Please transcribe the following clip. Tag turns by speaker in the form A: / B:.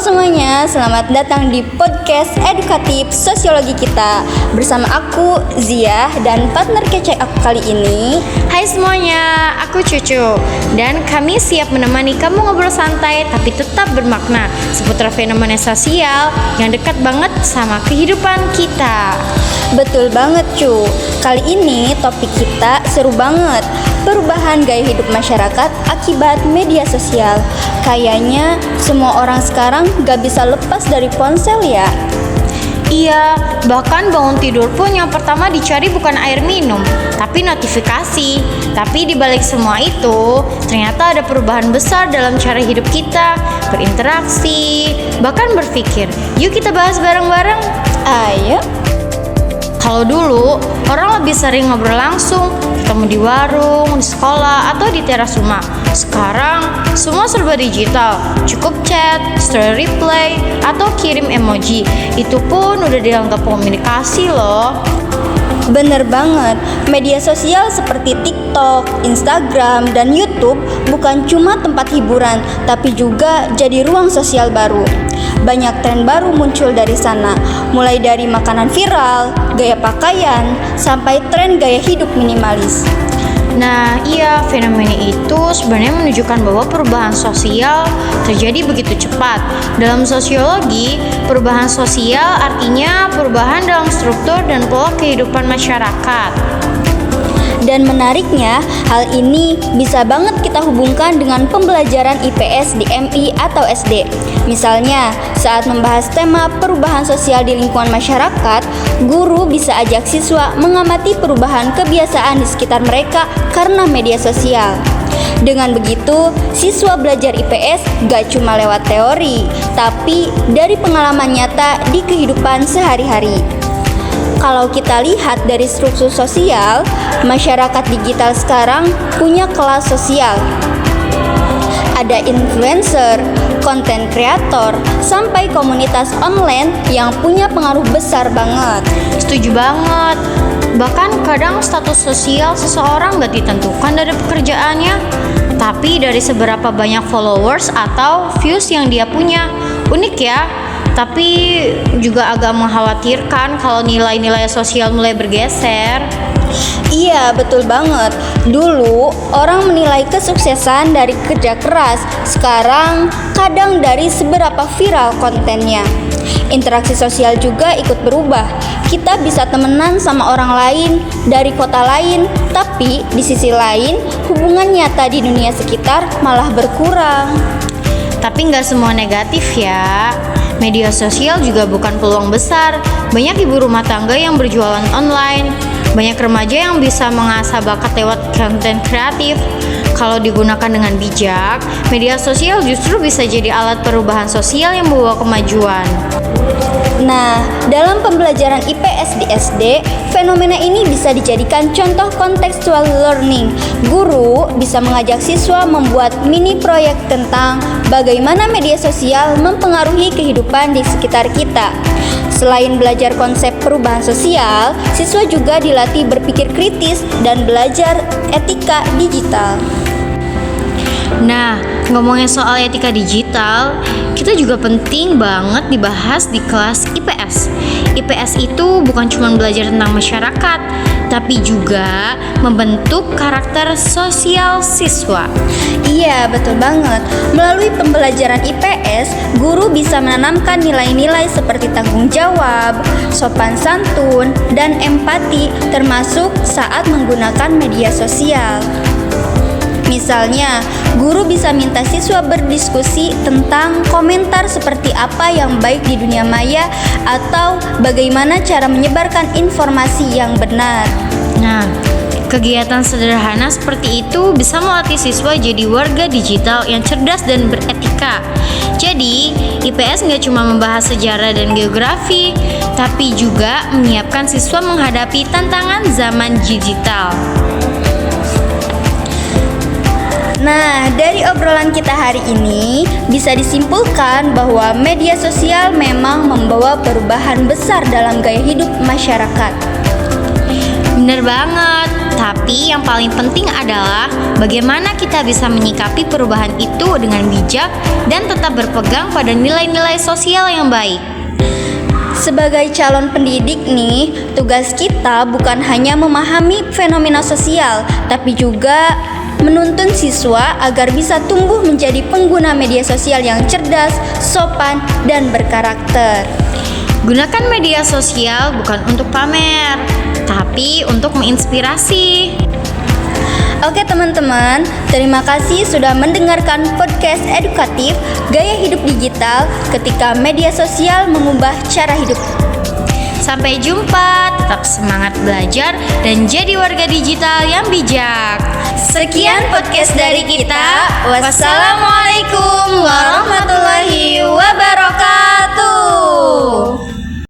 A: semuanya, selamat datang di podcast edukatif sosiologi kita. Bersama aku Zia dan partner kece aku kali ini.
B: Hai semuanya, aku Cucu. Dan kami siap menemani kamu ngobrol santai tapi tetap bermakna seputar fenomena sosial yang dekat banget sama kehidupan kita.
A: Betul banget cu, kali ini topik kita seru banget. Perubahan gaya hidup masyarakat akibat media sosial. Kayaknya semua orang sekarang gak bisa lepas dari ponsel ya.
B: Iya, bahkan bangun tidur pun yang pertama dicari bukan air minum, tapi notifikasi. Tapi dibalik semua itu, ternyata ada perubahan besar dalam cara hidup kita, berinteraksi, bahkan berpikir. Yuk kita bahas bareng-bareng.
A: Ayo.
B: Kalau dulu, orang lebih sering ngobrol langsung, ketemu di warung, di sekolah, atau di teras rumah. Sekarang, semua serba digital. Cukup chat, story replay, atau kirim emoji. Itu pun udah dianggap komunikasi loh.
A: Bener banget, media sosial seperti TikTok, Instagram, dan YouTube bukan cuma tempat hiburan, tapi juga jadi ruang sosial baru. Banyak tren baru muncul dari sana, mulai dari makanan viral, gaya pakaian, sampai tren gaya hidup minimalis.
B: Nah, iya, fenomena itu sebenarnya menunjukkan bahwa perubahan sosial terjadi begitu cepat. Dalam sosiologi, perubahan sosial artinya perubahan dalam struktur dan pola kehidupan masyarakat.
A: Dan menariknya, hal ini bisa banget kita hubungkan dengan pembelajaran IPS di MI atau SD. Misalnya, saat membahas tema perubahan sosial di lingkungan masyarakat, guru bisa ajak siswa mengamati perubahan kebiasaan di sekitar mereka karena media sosial. Dengan begitu, siswa belajar IPS gak cuma lewat teori, tapi dari pengalaman nyata di kehidupan sehari-hari. Kalau kita lihat dari struktur sosial, masyarakat digital sekarang punya kelas sosial. Ada influencer, konten kreator, sampai komunitas online yang punya pengaruh besar banget.
B: Setuju banget. Bahkan kadang status sosial seseorang gak ditentukan dari pekerjaannya, tapi dari seberapa banyak followers atau views yang dia punya. Unik ya, tapi juga agak mengkhawatirkan kalau nilai-nilai sosial mulai bergeser.
A: Iya, betul banget. Dulu orang menilai kesuksesan dari kerja keras, sekarang kadang dari seberapa viral kontennya. Interaksi sosial juga ikut berubah. Kita bisa temenan sama orang lain dari kota lain, tapi di sisi lain hubungan nyata di dunia sekitar malah berkurang.
B: Tapi nggak semua negatif ya. Media sosial juga bukan peluang besar. Banyak ibu rumah tangga yang berjualan online. Banyak remaja yang bisa mengasah bakat lewat konten kreatif. Kalau digunakan dengan bijak, media sosial justru bisa jadi alat perubahan sosial yang membawa kemajuan.
A: Nah, dalam pembelajaran IPS di SD, fenomena ini bisa dijadikan contoh contextual learning. Guru bisa mengajak siswa membuat mini proyek tentang bagaimana media sosial mempengaruhi kehidupan di sekitar kita. Selain belajar konsep perubahan sosial, siswa juga dilatih berpikir kritis dan belajar etika digital.
B: Nah, ngomongin soal etika digital, kita juga penting banget dibahas di kelas IPS. IPS itu bukan cuma belajar tentang masyarakat, tapi juga membentuk karakter sosial siswa.
A: Iya, betul banget. Melalui pembelajaran IPS, guru bisa menanamkan nilai-nilai seperti tanggung jawab, sopan santun, dan empati, termasuk saat menggunakan media sosial. Misalnya, guru bisa minta siswa berdiskusi tentang komentar seperti apa yang baik di dunia maya atau bagaimana cara menyebarkan informasi yang benar.
B: Nah, kegiatan sederhana seperti itu bisa melatih siswa jadi warga digital yang cerdas dan beretika. Jadi, IPS nggak cuma membahas sejarah dan geografi, tapi juga menyiapkan siswa menghadapi tantangan zaman digital.
A: Nah, dari obrolan kita hari ini bisa disimpulkan bahwa media sosial memang membawa perubahan besar dalam gaya hidup masyarakat.
B: Bener banget, tapi yang paling penting adalah bagaimana kita bisa menyikapi perubahan itu dengan bijak dan tetap berpegang pada nilai-nilai sosial yang baik.
A: Sebagai calon pendidik nih, tugas kita bukan hanya memahami fenomena sosial, tapi juga menuntun siswa agar bisa tumbuh menjadi pengguna media sosial yang cerdas, sopan, dan berkarakter.
B: Gunakan media sosial bukan untuk pamer, tapi untuk menginspirasi.
A: Oke teman-teman, terima kasih sudah mendengarkan podcast edukatif Gaya Hidup Digital ketika media sosial mengubah cara hidup.
B: Sampai jumpa, tetap semangat belajar dan jadi warga digital yang bijak.
A: Sekian podcast dari kita. Wassalamualaikum warahmatullahi